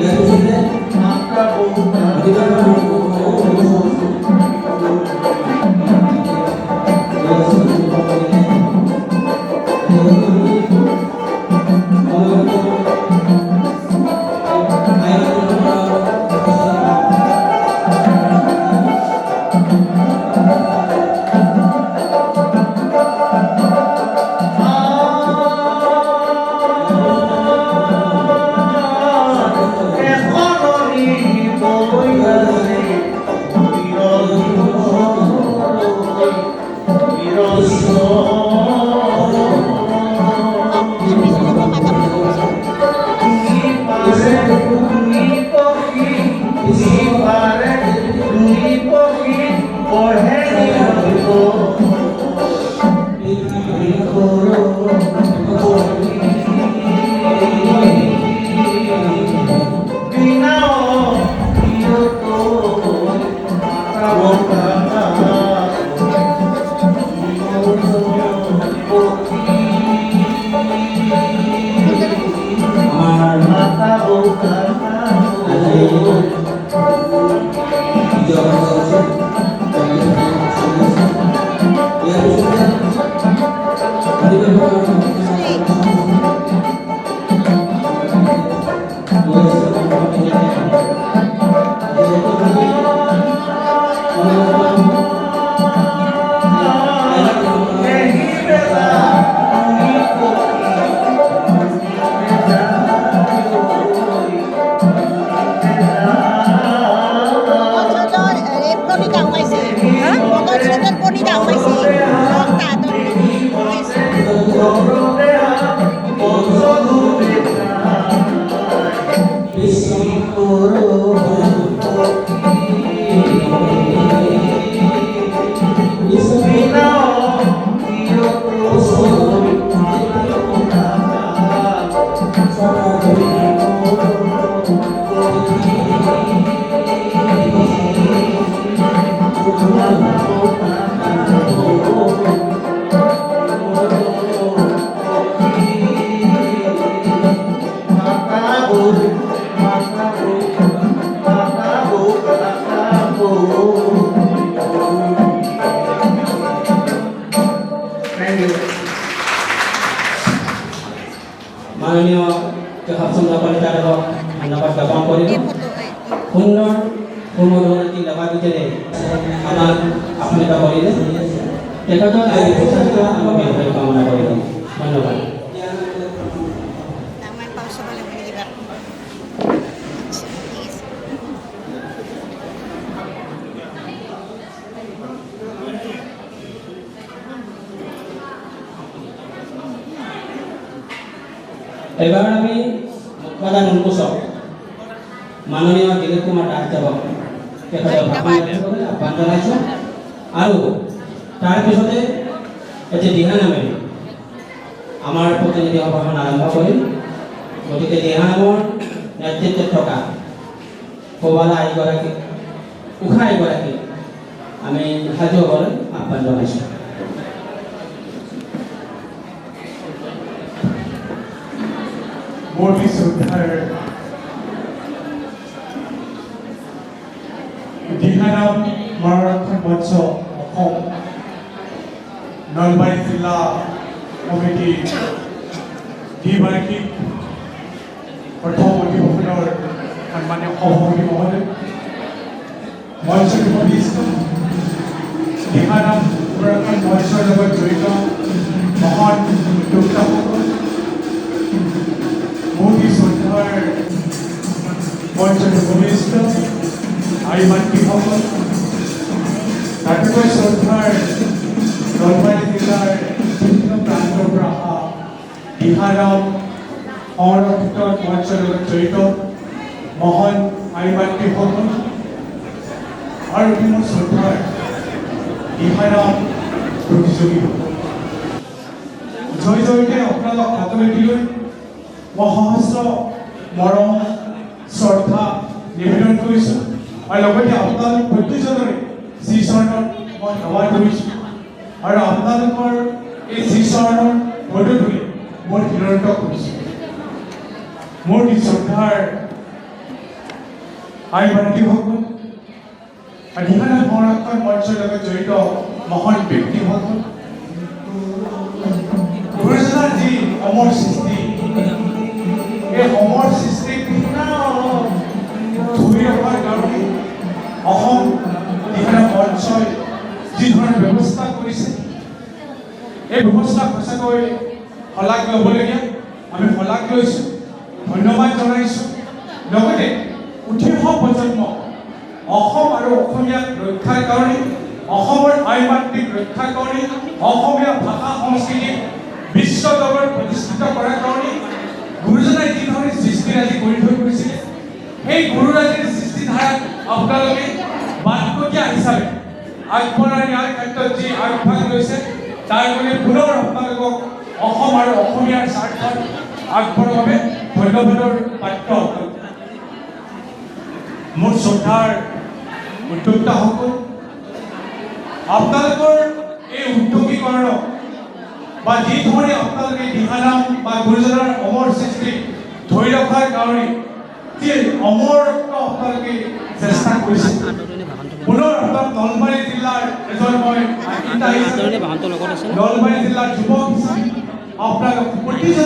Jangan Sodot po ni daw may si Lokta মাননীয় হাফচন্দ্ৰ কলিতাদেৱক ধন্যবাদ জ্ঞাপন কৰিলোঁ। সুন্দৰ সুমধুৰ লগাৰ ভিতৰে আমাক আপ্যায়িত কৰিলে তেখেতক আমি সুস্বাস্থ্য আৰু দীৰ্ঘায়ু কামনা কৰিলোঁ। ধন্যবাদ। এবাৰ আমি মুখ্যপ্ৰধান উন্মোচক মাননীয় দিলীপ কুমাৰ দাসদেৱক তেখেতৰ ভাষণ দিবলৈ আহ্বান জনাইছোঁ আৰু তাৰপিছতে এতিয়া দিহানামেৰে আমাৰ প্ৰতিনিধি সভাখন আৰম্ভ কৰিম। গতিকে দিহানামৰ নেতৃত্বত থকা সভালা আইগৰাকী উষা আইগৰাকী আমি সাজু হ'বলৈ আহ্বান জনাইছোঁ। More শ্ৰদ্ধাৰ দিহানাম মনোৰঞ্জন মঞ্চ অসম নলবাৰী জিলা কমিটি দ্বিবাৰ্ষিক প্ৰথম অধিৱেশনৰ সন্মানীয় সভাপতি মহোদয়, মঞ্চৰ উপস্থিত দিহানাম মনোৰঞ্জন মঞ্চৰ লগত জড়িত মহান উদ্যোক্তাসকল, মোদী শ্ৰদ্ধাৰ মঞ্চৰ উপস্থিত আইমাতৃসকল, তাতোকৈ শ্ৰদ্ধাৰ নলবাৰী জিলাৰ বিভিন্ন প্ৰান্তৰ পৰা অহা দিহানাম সংৰক্ষিত মঞ্চৰ লগত জড়িত মহান আইমাতৃসকল আৰু মোৰ শ্ৰদ্ধাৰ দিহানাম প্ৰতিযোগীসকল, জয় জয়তে আপোনালোক হাতলৈ দিলৈ মই সহস্ৰ মৰম শ্ৰদ্ধা নিবেদন কৰিছোঁ আৰু লগতে আপোনালোক প্ৰত্যেকজনৰে শ্ৰীচৰণত মই সেৱা কৰিছোঁ আৰু আপোনালোকৰ এই শ্ৰীচৰণৰ পদধূলি মই হৃদয়ত কৰিছোঁ। মোৰ শ্ৰদ্ধাৰ আই মাতৃসকল, দিহানাম সংৰক্ষণ মঞ্চৰ লগত জড়িত মহান ব্যক্তিসকল, গুৰুজনাৰ যি অমৰ সৃষ্টি, এই অমৰ সৃষ্টিক ধৰি ৰখাৰ কাৰণে অসম দিহানাম মঞ্চই যি ধৰণৰ ব্যৱস্থা কৰিছে, এই ব্যৱস্থা সঁচাকৈ শলাগ ল'বলগীয়া। আমি শলাগ লৈছোঁ, ধন্যবাদ জনাইছোঁ। লগতে উঠি অহা প্ৰজন্ম অসম আৰু অসমীয়াক ৰক্ষাৰ কাৰণে, অসমৰ আই মাতৃক ৰক্ষাৰ কাৰণে, অসমীয়া ভাষা সংস্কৃতিক বিশ্ব দৰবাৰত প্ৰতিষ্ঠিত কৰাৰ কাৰণে গুৰুজনাই যি ধৰণে সৃষ্টিৰাজি কৰি থৈ গৈছিলে, সেই গুৰুৰাজিৰ সৃষ্টিধাৰাক আপোনালোকে বাটকটীয়া হিচাপে আগবঢ়াই নিয়াৰ ক্ষেত্ৰত যি আগভাগ লৈছে, তাৰ বাবে পুনৰ আপোনালোকক অসম আৰু অসমীয়াৰ স্বাৰ্থত আগবঢ়োৱাৰ বাবে ধন্যবাদৰ পাত্ৰ। মোৰ শ্ৰদ্ধাৰ উদ্যোক্তাসকল, আপোনালোকৰ এই উদ্যোগীকৰণক বা যি ধৰণে আপোনালোকে দিহানাম বা গুৰুজনাৰ অমৰ সৃষ্টি ধৰি ৰখাৰ কাৰণে যি অমৰত্ব আপোনালোকে চেষ্টা কৰিছে, পুনৰ আপোনাক নলবাৰী জিলাৰ এজন মই নলবাৰী জিলাৰ যুৱক আপোনালোক প্ৰতিজন